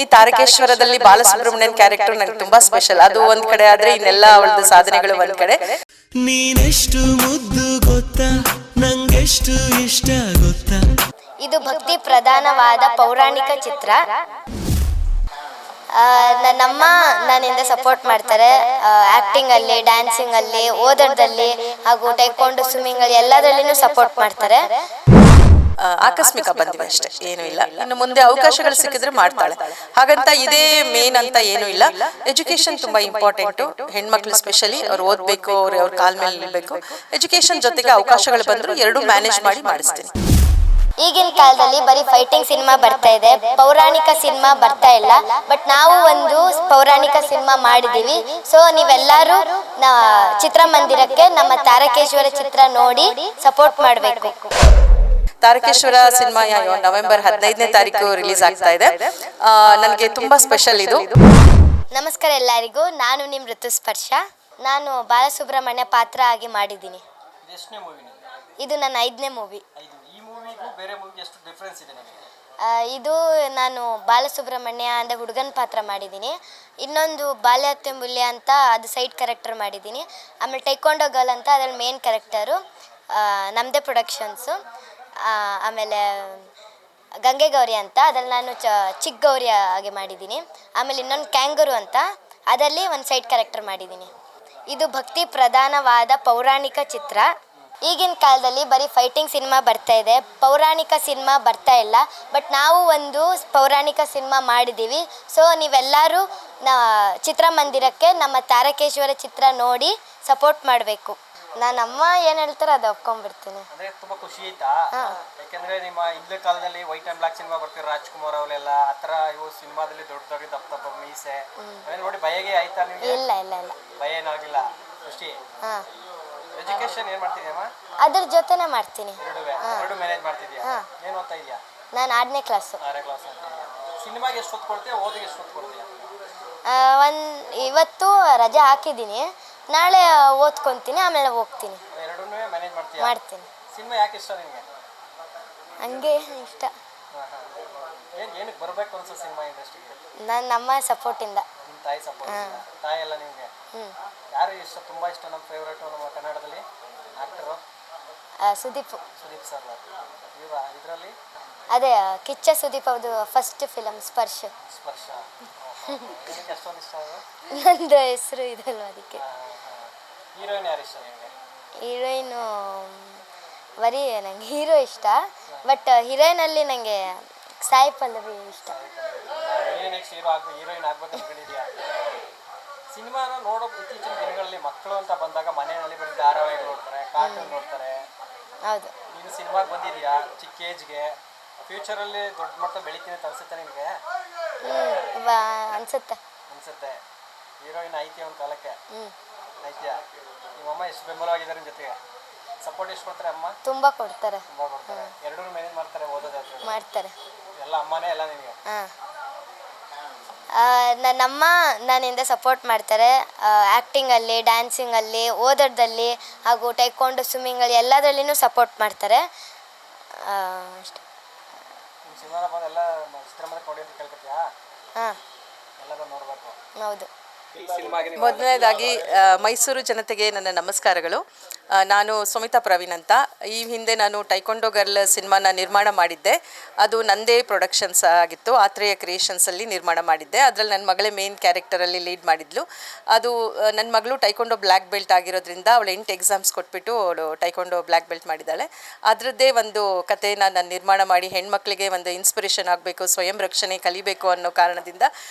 ಈ ತಾರಕೇಶ್ವರದಲ್ಲಿ ಬಾಲಸುಬ್ರಹ್ಮಣ್ಯನ್ ಕ್ಯಾರೆಕ್ಟರ್ ನಂಗೆ ತುಂಬಾ ಸ್ಪೆಷಲ್. ಅದು ಒಂದ್ ಕಡೆ ಆದ್ರೆ ಇನ್ನೆಲ್ಲ ಅವಳದು ಸಾಧನೆಗಳು ಒಂದ್ ಕಡೆ. ನೀನೆಷ್ಟು ಮುದ್ದು ಗೊತ್ತಾ, ನಂಗೆಷ್ಟು ಇಷ್ಟ ಗೊತ್ತಾ. ಇದು ಭಕ್ತಿ ಪ್ರಧಾನವಾದ ಪೌರಾಣಿಕ ಚಿತ್ರ. ನನ್ನಮ್ಮ ನನ್ನಿಂದ ಸಪೋರ್ಟ್ ಮಾಡ್ತಾರೆ. ಆಕ್ಟಿಂಗ್ ಅಲ್ಲಿ, ಡ್ಯಾನ್ಸಿಂಗ್ ಅಲ್ಲಿ, ಓದೋದ್ರಲ್ಲಿ ಹಾಗೂ ಟೈಕೊಂಡು ಸ್ವಿಮ್ಮಿಂಗ್ ಅಲ್ಲಿ ಎಲ್ಲದರಲ್ಲಿನೂ ಸಪೋರ್ಟ್ ಮಾಡ್ತಾರೆ. ಆಕಸ್ಮಿಕ ಬಂದಿವೆ ಅಷ್ಟೇ, ಏನು ಇಲ್ಲ. ಇನ್ನು ಮುಂದೆ ಅವಕಾಶಗಳು ಸಿಕ್ಕಿದ್ರೆ ಮಾಡ್ತಾಳೆ. ಹಾಗಂತ ಇದೇ ಮೇನ್ ಅಂತ ಏನು ಇಲ್ಲ. ಎಜುಕೇಶನ್ ತುಂಬಾ ಇಂಪಾರ್ಟೆಂಟ್. ಹೆಣ್ಮಕ್ಳು ಸ್ಪೆಷಲಿ ಅವ್ರು ಓದ್ಬೇಕು, ಅವ್ರ ಕಾಲ್ ಮೇಲೆ ನಿಲ್ಬೇಕು. ಎಜುಕೇಶನ್ ಜೊತೆಗೆ ಅವಕಾಶಗಳು ಬಂದ್ರು ಎರಡು ಮ್ಯಾನೇಜ್ ಮಾಡಿ ಮಾಡಿಸ್ತೀನಿ. ಈಗಿನ ಕಾಲದಲ್ಲಿ ಬರೀ ಫೈಟಿಂಗ್ ಸಿನಿಮಾ ಬರ್ತಾ ಇದೆ, ಪೌರಾಣಿಕ ಸಿನಿಮಾ ಬರ್ತಾ ಇಲ್ಲ. ಬಟ್ ನಾವು ಒಂದು ಪೌರಾಣಿಕ ಸಿನಿಮಾ ಮಾಡಿದೀವಿ. ಸೊ ನೀವೆಲ್ಲರೂ ಚಿತ್ರಮಂದಿರಕ್ಕೆ ನಮ್ಮ ತಾರಕೇಶ್ವರ ಚಿತ್ರ ನೋಡಿ ಸಪೋರ್ಟ್ ಮಾಡಬೇಕು. ತಾರಕೇಶ್ವರ ಸಿನಿಮಾ ನವೆಂಬರ್ 15ನೇ ತಾರೀಕು ರಿಲೀಸ್ ಆಗ್ತಾ ಇದೆ. ನನಗೆ ತುಂಬಾ ಸ್ಪೆಷಲ್ ಇದು. ನಮಸ್ಕಾರ ಎಲ್ಲರಿಗೂ, ನಾನು ನಿಮ್ಮ ಋತುಸ್ಪರ್ಶ. ನಾನು ಬಾಲಸುಬ್ರಹ್ಮಣ್ಯ ಪಾತ್ರ ಆಗಿ ಮಾಡಿದ್ದೀನಿ. ಇದು ನನ್ನ 5ನೇ ಮೂವಿ. ಇದು ನಾನು ಬಾಲಸುಬ್ರಹ್ಮಣ್ಯ ಅಂದರೆ ಹುಡುಗನ ಪಾತ್ರ ಮಾಡಿದ್ದೀನಿ. ಇನ್ನೊಂದು ಬಾಲ್ಯತೆ ಮೂಲ್ಯ ಅಂತ ಅದು ಸೈಡ್ ಕ್ಯಾರೆಕ್ಟರ್ ಮಾಡಿದ್ದೀನಿ. ಆಮೇಲೆ ಟೈಕೊಂಡೋ ಗರ್ಲ್ ಅಂತ ಅದ್ರಲ್ಲಿ ಮೇನ್ ಕ್ಯಾರೆಕ್ಟರು ನಮ್ಮದೇ ಪ್ರೊಡಕ್ಷನ್ಸು. ಆಮೇಲೆ ಗಂಗೆ ಗೌರಿ ಅಂತ ಅದ್ರಲ್ಲಿ ನಾನು ಚಿಕ್ಕ ಗೌರಿ ಆಗಿ ಮಾಡಿದ್ದೀನಿ. ಆಮೇಲೆ ಇನ್ನೊಂದು ಕ್ಯಾಂಗರು ಅಂತ ಅದರಲ್ಲಿ ಒಂದು ಸೈಡ್ ಕ್ಯಾರೆಕ್ಟರ್ ಮಾಡಿದ್ದೀನಿ. ಇದು ಭಕ್ತಿ ಪ್ರಧಾನವಾದ ಪೌರಾಣಿಕ ಚಿತ್ರ. ಈಗಿನ ಕಾಲದಲ್ಲಿ ಬರೀ ಫೈಟಿಂಗ್ ಸಿನಿಮಾ ಬರ್ತಾ ಇದೆ, ಪೌರಾಣಿಕ ಸಿನಿಮಾ ಬರ್ತಾ ಇಲ್ಲ. ಬಟ್ ನಾವು ಒಂದು ಪೌರಾಣಿಕ ಸಿನಿಮಾ ಮಾಡಿದ್ದೀವಿ. ಸೊ ನೀವೆಲ್ಲರೂ ಚಿತ್ರಮಂದಿರಕ್ಕೆ ನಮ್ಮ ತಾರಕೇಶ್ವರ ಚಿತ್ರ ನೋಡಿ ಸಪೋರ್ಟ್ ಮಾಡಬೇಕು. ನನ್ನಮ್ಮ ಏನು ಹೇಳ್ತಾರೆ ಅದು ಒಪ್ಕೊಂಡ್ಬಿಡ್ತೀನಿ. ಅಂದ್ರೆ ತುಂಬಾ ಖುಷಿ ಆಯ್ತಾ? ಯಾಕಂದ್ರೆ ನಿಮ್ಮ ಹಿಂದೆ ಕಾಲದಲ್ಲಿ ವೈಟ್ ಅಂಡ್ ಬ್ಲಾಕ್ ಸಿನಿಮಾ ಬರ್ತಿದ್ರು, ರಾಜ್ಕುಮಾರ್ ಅವರೆಲ್ಲ ಆತರ. ಇವು ಸಿನಿಮಾದಲ್ಲಿ ದೊಡ್ಡ ದಪ್ಪ ಮೀಸೆ ನೋಡಿ ಭಯಗೆ ಆಯ್ತಾ ನಿಮಗೆ? ಇಲ್ಲ ಇಲ್ಲ ಇಲ್ಲ, ಭಯ ಏನಾಗಿಲ್ಲ, ಖುಷಿ. ಎಜುಕೇಶನ್ ಏನ್ ಮಾಡ್ತಿದ್ಯಮ್ಮ? ಅದ್ರ ಜೊತೆನೇ ಮಾಡ್ತೀನಿ. ಎರಡು ಮ್ಯಾನೇಜ್ ಮಾಡ್ತಿದ್ಯಾ? ಏನ್ ಓದ್ತಾ ಇದೀಯಾ? ನಾನು 6ನೇ ಕ್ಲಾಸ್. 6ನೇ ಕ್ಲಾಸ್ ಅಂತ. ಸಿನಿಮಾಗೆ ಎಷ್ಟು ಹೊತ್ತು ಕೊಡ್ತೀಯ, ಓದಿಗೆ ಎಷ್ಟು ಹೊತ್ತು ಕೊಡ್ತೀಯ? ಇವತ್ತು ರಜೆ ಹಾಕಿದ್ದೀನಿ, ನಾಳೆ ಓದ್ಕೊತೀನಿ, ಆಮೇಲೆ ಹೋಗ್ತೀನಿ. ಎರಡನ್ನೂ ಮ್ಯಾನೇಜ್ ಮಾಡ್ತೀಯಾ? ಮಾಡ್ತೀನಿ. ಸಿನಿಮಾ ಯಾಕೆ ಇಷ್ಟ ನಿಮಗೆ? ಹಂಗೆ ಇಷ್ಟ. ಏನಕ್ಕೆ ಬರಬೇಕು ಅನ್ಸೋ ಸಿನಿಮಾ ಇಂಡಸ್ಟ್ರಿಗೆ? ನಮ್ಮ ಸಪೋರ್ಟಿಂದ. ನಿಮ್ಮ ತಾಯಿ ಸಪೋರ್ಟ್. ತಾಯಿ ಎಲ್ಲ ನಿಮಗೆ ಯಾರು ಇಷ್ಟ, ತುಂಬಾ ಇಷ್ಟ? ನಮ್ಮ ಫೇವ್ರೇಟ್ ನಮ್ಮ ಕನ್ನಡದಲ್ಲಿ ಆಕ್ಟರು ಸುದೀಪ್ ಸರ್. ಇದರಲ್ಲಿ ಅದೇ ಕಿಚ್ಚ ಸುದೀಪ್ ಅವ್ರದ್ದು ಫಸ್ಟ್ ಫಿಲಮ್ ಸ್ಪರ್ಶ. ಏನಕ್ಕೆ ಅಷ್ಟೊಂದು ಇಷ್ಟ? ನಂದು ಹೆಸರು ಇದಲ್ವ, ಅದಕ್ಕೆ. ಹೀರೋಯಿನ್ ಯಾರು ಇಷ್ಟ ನಿಮಗೆ? ಹೀರೋಯಿನು ಬರೀ ನಂಗೆ ಹೀರೋ ಇಷ್ಟ, ಬಟ್ ಹೀರೋಯಿನಲ್ಲಿ ನನಗೆ ಸಾಯಿ ಪಲ್ಲವಿ ಇಷ್ಟ. ಹೀರೋಯಿನ್ ಆಗ್ಬೇಕು ಅನ್ಕೊಂಡಿದ್ಯಾ? ಸಿನಿಮಾನ ನೋಡೋ ಇತ್ತೀಚಿನ ದಿನಗಳಲ್ಲಿ ಮಕ್ಕಳು ಅಂತ ಬಂದಾಗ ಮನೆಯಲ್ಲಿ ಬರೀ ಧಾರಾವಾಹಿಗಳು ನೋಡ್ತಾರೆ, ಕಾರ್ಟೂನ್ ನೋಡ್ತಾರೆ. ಹೌದು. ನೀನು ಸಿನಿಮಾಗೆ ಬಂದಿದ್ಯಾ ಚಿಕ್ಕ ಏಜ್ಗೆ. ಫ್ಯೂಚರಲ್ಲಿ ದೊಡ್ಡ ಮಟ್ಟ ಬೆಳಿತೀನಿ ಅಂತ ಅನ್ಸುತ್ತೆ ನಿಮಗೆ? ಅನ್ಸುತ್ತೆ. ಹೀರೋಯಿನ್ ಐತಿ ಒಂದು ಕಾಲಕ್ಕೆ ಐತಿಯಾ? ನಿಮ್ಮಮ್ಮ ಎಷ್ಟು ಬೆಂಬಲವಾಗಿದ್ದಾರೆ ನಿಮ್ಮ ಜೊತೆಗೆ? ಸಪೋರ್ಟ್ ಎಷ್ಟು ಕೊಡ್ತಾರೆ ಅಮ್ಮ? ತುಂಬಾ ಕೊಡ್ತಾರೆ. ಎರಡೂ ಮ್ಯಾನೇಜ್ ಮಾಡ್ತಾರೆ, ಓದೋದಾದ್ರೆ ಮಾಡ್ತಾರೆ. ಎಲ್ಲ ಅಮ್ಮನೇ ಎಲ್ಲ ನಿಮಗೆ? ನನ್ನಮ್ಮ ನನ್ನಿಂದ ಸಪೋರ್ಟ್ ಮಾಡ್ತಾರೆ. ಆ್ಯಕ್ಟಿಂಗ್ ಅಲ್ಲಿ, ಡ್ಯಾನ್ಸಿಂಗ್ ಅಲ್ಲಿ, ಓದೋದ್ರಲ್ಲಿ ಹಾಗೂ ಟೈಕೊಂಡು ಸ್ವಿಮ್ಮಿಂಗ್ ಅಲ್ಲಿ ಎಲ್ಲದರಲ್ಲಿನೂ ಸಪೋರ್ಟ್ ಮಾಡ್ತಾರೆ. ಅಷ್ಟೇ. ಸಿನಿಮಾ ಬಂದೆಲ್ಲ ಚಿತ್ರಮಂದಿರಕ್ಕೆ ನೋಡಿ ಅಂತ ಕೇಳ್ಕೊತೀಯಾ? ಎಲ್ಲರೂ ನೋಡಬೇಕು. ಹೌದು. ಮೊದಲನೇದಾಗಿ ಮೈಸೂರು ಜನತೆಗೆ ನನ್ನ ನಮಸ್ಕಾರಗಳು. ನಾನು ಸುಮಿತಾ ಪ್ರವೀಣ್ ಅಂತ. ಈ ಹಿಂದೆ ನಾನು ಟೈಕೊಂಡೋ ಗರ್ಲ್ ಸಿನಿಮಾನ ನಿರ್ಮಾಣ ಮಾಡಿದ್ದೆ. ಅದು ನಂದೇ ಪ್ರೊಡಕ್ಷನ್ಸ್ ಆಗಿತ್ತು, ಆತ್ರೇಯ ಕ್ರಿಯೇಷನ್ಸಲ್ಲಿ ನಿರ್ಮಾಣ ಮಾಡಿದ್ದೆ. ಅದರಲ್ಲಿ ನನ್ನ ಮಗಳೇ ಮೇನ್ ಕ್ಯಾರೆಕ್ಟರಲ್ಲಿ ಲೀಡ್ ಮಾಡಿದ್ಲು. ಅದು ನನ್ನ ಮಗಳು ಟೈಕೊಂಡೋ ಬ್ಲ್ಯಾಕ್ ಬೆಲ್ಟ್ ಆಗಿರೋದ್ರಿಂದ ಅವಳು 8 ಎಕ್ಸಾಮ್ಸ್ ಕೊಟ್ಬಿಟ್ಟು ಅವಳು ಟೈಕೊಂಡೋ ಬ್ಲ್ಯಾಕ್ ಬೆಲ್ಟ್ ಮಾಡಿದ್ದಾಳೆ. ಅದರದ್ದೇ ಒಂದು ಕಥೆನ ನಾನು ನಿರ್ಮಾಣ ಮಾಡಿ ಹೆಣ್ಮಕ್ಳಿಗೆ ಒಂದು ಇನ್ಸ್ಪಿರೇಷನ್ ಆಗಬೇಕು, ಸ್ವಯಂ ರಕ್ಷಣೆ ಕಲಿಬೇಕು ಅನ್ನೋ ಕಾರಣದಿಂದ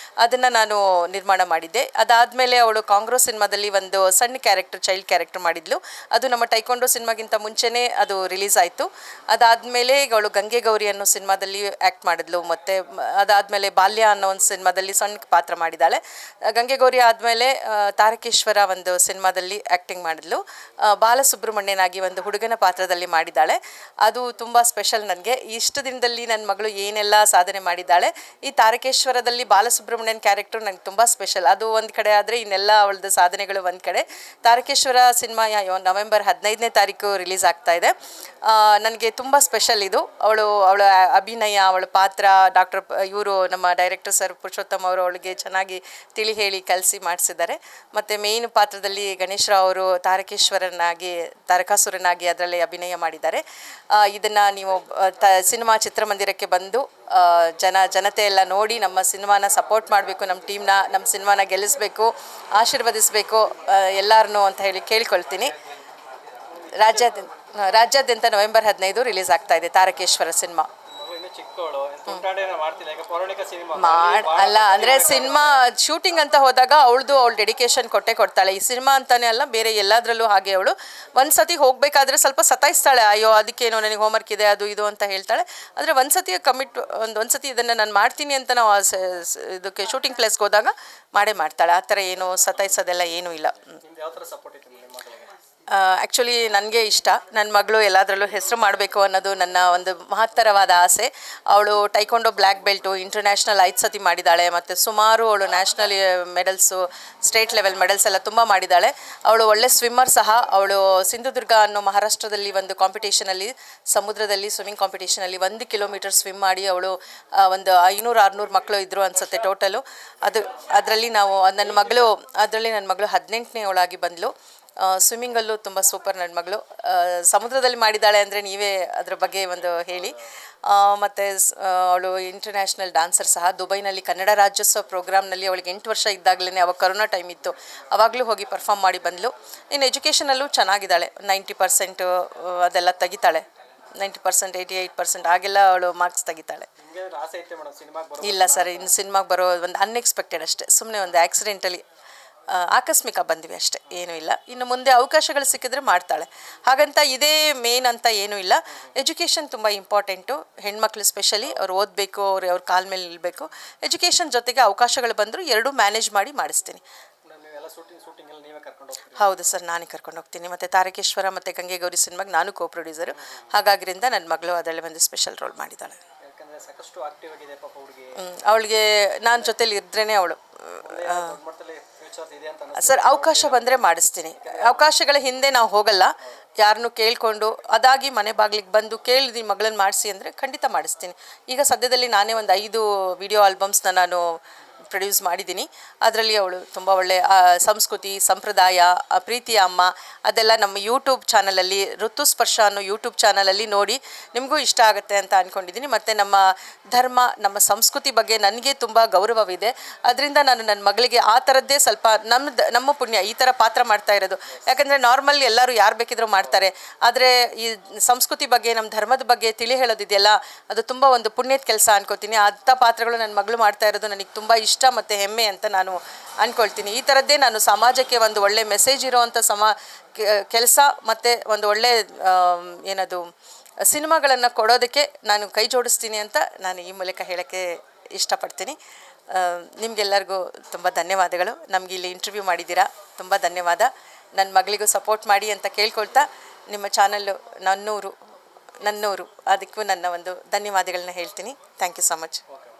ಅದನ್ನು ನಾನು ನಿರ್ಮಾಣ ಮಾಡಿದ್ದೆ. ಅದಾದಮೇಲೆ ಅವಳು ಕಾಂಗ್ರೆಸ್ ಸಿನಿಮಾದಲ್ಲಿ ಒಂದು ಸಣ್ಣ ಕ್ಯಾರೆಕ್ಟರ್, ಚೈಲ್ಡ್ ಕ್ಯಾರೆಕ್ಟರ್ ಮಾಡಿದ್ಲು. ಅದು ನಮ್ಮ ಟೈಕೊಂಡೋ ಸಿನಿಮಾಗಿಂತ ಮುಂಚೆನೇ ಅದು ರಿಲೀಸ್ ಆಯಿತು. ಅದಾದಮೇಲೆ ಅವಳು ಗಂಗೆ ಗೌರಿ ಅನ್ನೋ ಸಿನಿಮಾದಲ್ಲಿ ಆ್ಯಕ್ಟ್ ಮಾಡಿದ್ಲು. ಮತ್ತು ಅದಾದಮೇಲೆ ಬಾಲ್ಯ ಅನ್ನೋ ಒಂದು ಸಿನಿಮಾದಲ್ಲಿ ಸಣ್ಣ ಪಾತ್ರ ಮಾಡಿದ್ದಾಳೆ. ಗಂಗೆ ಗೌರಿ ಆದಮೇಲೆ ತಾರಕೇಶ್ವರ ಒಂದು ಸಿನಿಮಾದಲ್ಲಿ ಆ್ಯಕ್ಟಿಂಗ್ ಮಾಡಿದ್ಲು. ಬಾಲಸುಬ್ರಹ್ಮಣ್ಯನಾಗಿ ಒಂದು ಹುಡುಗನ ಪಾತ್ರದಲ್ಲಿ ಮಾಡಿದ್ದಾಳೆ. ಅದು ತುಂಬ ಸ್ಪೆಷಲ್ ನನಗೆ. ಇಷ್ಟು ದಿನದಲ್ಲಿ ನನ್ನ ಮಗಳು ಏನೆಲ್ಲ ಸಾಧನೆ ಮಾಡಿದ್ದಾಳೆ. ಈ ತಾರಕೇಶ್ವರದಲ್ಲಿ ಬಾಲಸುಬ್ರಹ್ಮಣ್ಯನ್ ಕ್ಯಾರೆಕ್ಟರ್ ನನಗೆ ತುಂಬ ಸ್ಪೆಷಲ್. ಅದು ಒಂದು ಕಡೆ ಆದರೆ ಇನ್ನೆಲ್ಲ ಅವಳದು ಸಾಧನೆಗಳು ಒಂದು ಕಡೆ. ತಾರಕೇಶ್ವರ ಸಿನಿಮಾ ನವೆಂಬರ್ 15ನೇ ತಾರೀಕು ರಿಲೀಸ್ ಆಗ್ತಾ ಇದೆ. ನನಗೆ ತುಂಬ ಸ್ಪೆಷಲ್ ಇದು. ಅವಳ ಅಭಿನಯ, ಅವಳ ಪಾತ್ರ, ಇವರು ನಮ್ಮ ಡೈರೆಕ್ಟರ್ ಸರ್ ಪುರುಷೋತ್ತಮ್ ಅವರು ಅವಳಿಗೆ ಚೆನ್ನಾಗಿ ತಿಳಿ ಹೇಳಿ ಕಲಿಸಿ ಮಾಡಿಸಿದ್ದಾರೆ. ಮತ್ತು ಮೇಯ್ನ್ ಪಾತ್ರದಲ್ಲಿ ಗಣೇಶ್ ರಾವ್ ಅವರು ತಾರಕಾಸುರನಾಗಿ ಅದರಲ್ಲಿ ಅಭಿನಯ ಮಾಡಿದ್ದಾರೆ. ಇದನ್ನು ನೀವು ಸಿನಿಮಾ ಚಿತ್ರಮಂದಿರಕ್ಕೆ ಬಂದು ಜನತೆ ಎಲ್ಲ ನೋಡಿ ನಮ್ಮ ಸಿನಿಮಾನ ಸಪೋರ್ಟ್ ಮಾಡಬೇಕು, ನಮ್ಮ ಟೀಮ್ನ, ನಮ್ಮ ಸಿನಿಮಾನ ಗೆಲ್ಲಿಸಬೇಕು, ಆಶೀರ್ವದಿಸಬೇಕು ಎಲ್ಲರನ್ನೂ ಅಂತ ಹೇಳಿ ಕೇಳ್ಕೊಳ್ತೀನಿ. ರಾಜ್ಯಾದ್ಯಂತ ನವೆಂಬರ್ 15 ರಿಲೀಸ್ ಆಗ್ತಾ ಇದೆ ತಾರಕೇಶ್ವರ ಸಿನಿಮಾ. ಅಲ್ಲ ಅಂದರೆ ಸಿನಿಮಾ ಶೂಟಿಂಗ್ ಅಂತ ಹೋದಾಗ ಅವಳ ಡೆಡಿಕೇಶನ್ ಕೊಡ್ತಾಳೆ. ಈ ಸಿನಿಮಾ ಅಂತಾನೆ ಅಲ್ಲ, ಬೇರೆ ಎಲ್ಲದರಲ್ಲೂ ಹಾಗೆ. ಅವಳು ಒಂದ್ಸತಿ ಹೋಗ್ಬೇಕಾದ್ರೆ ಸ್ವಲ್ಪ ಸತಾಯಿಸ್ತಾಳೆ, ಅಯ್ಯೋ ಅದಕ್ಕೇನೋ ನನಗೆ ಹೋಮ್ವರ್ಕ್ ಇದೆ ಅದು ಇದು ಅಂತ ಹೇಳ್ತಾಳೆ. ಆದರೆ ಒಂದ್ಸತಿ ಒಂದ್ಸತಿ ಇದನ್ನು ನಾನು ಮಾಡ್ತೀನಿ ಅಂತ ನಾವು ಇದಕ್ಕೆ ಶೂಟಿಂಗ್ ಪ್ಲೇಸ್ಗೆ ಹೋದಾಗ ಮಾಡ್ತಾಳೆ. ಆ ಥರ ಏನು ಸತಾಯಿಸೋದೆಲ್ಲ ಏನೂ ಇಲ್ಲ. ಆ್ಯಕ್ಚುಲಿ ನನಗೆ ಇಷ್ಟ, ನನ್ನ ಮಗಳು ಎಲ್ಲದರಲ್ಲೂ ಹೆಸರು ಮಾಡಬೇಕು ಅನ್ನೋದು ನನ್ನ ಒಂದು ಮಹತ್ತರವಾದ ಆಸೆ. ಅವಳು ಟೈಕೊಂಡೋ ಬ್ಲ್ಯಾಕ್ ಬೆಲ್ಟು, ಇಂಟರ್ನ್ಯಾಷನಲ್ 5 ಸತಿ ಮಾಡಿದ್ದಾಳೆ. ಮತ್ತು ಸುಮಾರು ಅವಳು national medals, state level medals ಎಲ್ಲ ತುಂಬ ಮಾಡಿದ್ದಾಳೆ. ಅವಳು ಒಳ್ಳೆ ಸ್ವಿಮ್ಮರ್ ಸಹ. ಅವಳು ಸಿಂಧುದುರ್ಗ ಅನ್ನೋ ಮಹಾರಾಷ್ಟ್ರದಲ್ಲಿ ಒಂದು ಕಾಂಪಿಟೇಷನಲ್ಲಿ, ಸಮುದ್ರದಲ್ಲಿ ಸ್ವಿಮ್ಮಿಂಗ್ ಕಾಂಪಿಟೇಷನಲ್ಲಿ 1 ಕಿಲೋಮೀಟರ್ ಸ್ವಿಮ್ ಮಾಡಿ ಅವಳು ಒಂದು 500-600 ಮಕ್ಕಳು ಇದ್ದರು ಅನಿಸುತ್ತೆ ಟೋಟಲು. ಅದರಲ್ಲಿ ನನ್ನ ಮಗಳು 18ನೇ ಅವಳಾಗಿ ಬಂದಳು. ಸ್ವಿಮ್ಮಿಂಗಲ್ಲೂ ತುಂಬ ಸೂಪರ್ ನನ್ನ ಮಗಳು. ಸಮುದ್ರದಲ್ಲಿ ಮಾಡಿದ್ದಾಳೆ ಅಂದರೆ ನೀವೇ ಅದ್ರ ಬಗ್ಗೆ ಒಂದು ಹೇಳಿ. ಮತ್ತು ಅವಳು ಇಂಟರ್ನ್ಯಾಷನಲ್ ಡಾನ್ಸರ್ ಸಹ. ದುಬೈನಲ್ಲಿ ಕನ್ನಡ ರಾಜ್ಯೋತ್ಸವ ಪ್ರೋಗ್ರಾಮ್ನಲ್ಲಿ ಅವಳಿಗೆ 8 ವರ್ಷ ಇದ್ದಾಗಲೇ, ಅವಾಗ ಕರೋನಾ ಟೈಮ್ ಇತ್ತು, ಅವಾಗಲೂ ಹೋಗಿ ಪರ್ಫಾರ್ಮ್ ಮಾಡಿ ಬಂದಳು. ಇನ್ನು ಎಜುಕೇಷನಲ್ಲೂ ಚೆನ್ನಾಗಿದ್ದಾಳೆ. 90% ಅದೆಲ್ಲ ತೆಗಿತಾಳೆ. 90%, 88% ಹಾಗೆಲ್ಲ ಅವಳು ಮಾರ್ಕ್ಸ್ ತೆಗಿತಾಳೆ. ಇಲ್ಲ ಸರ್, ಇನ್ನು ಸಿನಿಮಾಗೆ ಬರೋ ಒಂದು ಅನ್ಎಕ್ಸ್ಪೆಕ್ಟೆಡ್ ಅಷ್ಟೇ, ಸುಮ್ಮನೆ ಒಂದು ಆಕ್ಸಿಡೆಂಟಲಿ ಆಕಸ್ಮಿಕ ಬಂದ್ವಿ ಅಷ್ಟೇ, ಏನೂ ಇಲ್ಲ. ಇನ್ನು ಮುಂದೆ ಅವಕಾಶಗಳು ಸಿಕ್ಕಿದ್ರೆ ಮಾಡ್ತಾಳೆ. ಹಾಗಂತ ಇದೇ ಮೇನ್ ಅಂತ ಏನೂ ಇಲ್ಲ. ಎಜುಕೇಷನ್ ತುಂಬ ಇಂಪಾರ್ಟೆಂಟು. ಹೆಣ್ಮಕ್ಳು ಸ್ಪೆಷಲಿ ಅವ್ರು ಓದಬೇಕು, ಅವ್ರ ಕಾಲ ಮೇಲೆ ನಿಲ್ಲಬೇಕು. ಎಜುಕೇಷನ್ ಜೊತೆಗೆ ಅವಕಾಶಗಳು ಬಂದರೂ ಎರಡೂ ಮ್ಯಾನೇಜ್ ಮಾಡಿ ಮಾಡಿಸ್ತೀನಿ. ಹೌದು ಸರ್, ನಾನೇ ಕರ್ಕೊಂಡು ಹೋಗ್ತೀನಿ. ಮತ್ತು ತಾರಕೇಶ್ವರ ಮತ್ತು ಗಂಗೆ ಗೌರಿ ಸಿನಿಮಾಗೆ ನಾನು ಪ್ರೊಡ್ಯೂಸರು. ಹಾಗಾಗಿರಿಂದ ನನ್ನ ಮಗಳು ಅದರಲ್ಲಿ ಒಂದು ಸ್ಪೆಷಲ್ ರೋಲ್ ಮಾಡಿದ್ದಾಳೆ. ಅವಳಿಗೆ ನಾನು ಜೊತೇಲಿ ಇದ್ರೇ ಅವಳು. ಸರ್, ಅವಕಾಶ ಬಂದರೆ ಮಾಡಿಸ್ತೀನಿ. ಅವಕಾಶಗಳ ಹಿಂದೆ ನಾವು ಹೋಗಲ್ಲ. ಯಾರನ್ನೂ ಕೇಳಿಕೊಂಡು ಅದಾಗಿ ಮನೆ ಬಾಗಿಲಿಗೆ ಬಂದು ಕೇಳಿದ್ದೀನಿ ಮಗಳನ್ನ ಮಾಡಿಸಿ ಅಂದರೆ ಖಂಡಿತ ಮಾಡಿಸ್ತೀನಿ. ಈಗ ಸದ್ಯದಲ್ಲಿ ನಾನೇ ಒಂದು 5 ವಿಡಿಯೋ ಆಲ್ಬಮ್ಸ್ನ ನಾನು ಪ್ರೊಡ್ಯೂಸ್ ಮಾಡಿದ್ದೀನಿ. ಅದರಲ್ಲಿ ಅವಳು ತುಂಬ ಒಳ್ಳೆಯ ಸಂಸ್ಕೃತಿ, ಸಂಪ್ರದಾಯ, ಪ್ರೀತಿಯ ಅಮ್ಮ ಅದೆಲ್ಲ ನಮ್ಮ ಯೂಟ್ಯೂಬ್ ಚಾನಲಲ್ಲಿ, ಋತುಸ್ಪರ್ಶ ಅನ್ನೋ ಯೂಟ್ಯೂಬ್ ಚಾನಲಲ್ಲಿ ನೋಡಿ ನಿಮಗೂ ಇಷ್ಟ ಆಗುತ್ತೆ ಅಂತ ಅಂದ್ಕೊಂಡಿದ್ದೀನಿ. ಮತ್ತು ನಮ್ಮ ಧರ್ಮ, ನಮ್ಮ ಸಂಸ್ಕೃತಿ ಬಗ್ಗೆ ನನಗೆ ತುಂಬ ಗೌರವವಿದೆ. ಅದರಿಂದ ನಾನು ನನ್ನ ಮಗಳಿಗೆ ಆ ಥರದ್ದೇ ಸ್ವಲ್ಪ ನಮ್ಮ ಪುಣ್ಯ ಈ ಥರ ಪಾತ್ರ ಮಾಡ್ತಾ ಇರೋದು. ಯಾಕಂದರೆ ನಾರ್ಮಲ್ ಎಲ್ಲರೂ ಯಾರು ಬೇಕಿದ್ರೂ ಮಾಡ್ತಾರೆ, ಆದರೆ ಈ ಸಂಸ್ಕೃತಿ ಬಗ್ಗೆ, ನಮ್ಮ ಧರ್ಮದ ಬಗ್ಗೆ ತಿಳಿ ಹೇಳೋದಿದೆಯಲ್ಲ, ಅದು ತುಂಬ ಒಂದು ಪುಣ್ಯದ ಕೆಲಸ ಅನ್ಕೋತೀನಿ. ಅಂಥ ಪಾತ್ರಗಳು ನನ್ನ ಮಗಳು ಮಾಡ್ತಾ ಇರೋದು ನನಗೆ ತುಂಬ ಇಷ್ಟ ಮತ್ತು ಹೆಮ್ಮೆ ಅಂತ ನಾನು ಅಂದ್ಕೊಳ್ತೀನಿ. ಈ ಥರದ್ದೇ ನಾನು ಸಮಾಜಕ್ಕೆ ಒಂದು ಒಳ್ಳೆ ಮೆಸೇಜ್ ಇರೋವಂಥ ಕೆಲಸ ಮತ್ತು ಒಂದು ಒಳ್ಳೆ ಸಿನಿಮಾಗಳನ್ನು ಕೊಡೋದಕ್ಕೆ ನಾನು ಕೈ ಜೋಡಿಸ್ತೀನಿ ಅಂತ ನಾನು ಈ ಮೂಲಕ ಹೇಳೋಕ್ಕೆ ಇಷ್ಟಪಡ್ತೀನಿ. ನಿಮಗೆಲ್ಲರಿಗೂ ತುಂಬ ಧನ್ಯವಾದಗಳು. ನಮಗೆ ಇಲ್ಲಿ ಇಂಟರ್ವ್ಯೂ ಮಾಡಿದ್ದೀರಾ, ತುಂಬ ಧನ್ಯವಾದ. ನನ್ನ ಮಗಳಿಗೂ ಸಪೋರ್ಟ್ ಮಾಡಿ ಅಂತ ಕೇಳ್ಕೊಳ್ತಾ, ನಿಮ್ಮ ಚಾನಲ್ಲು ನನ್ನೂರು ಅದಕ್ಕೂ ನನ್ನ ಒಂದು ಧನ್ಯವಾದಗಳನ್ನ ಹೇಳ್ತೀನಿ. Thank you so much.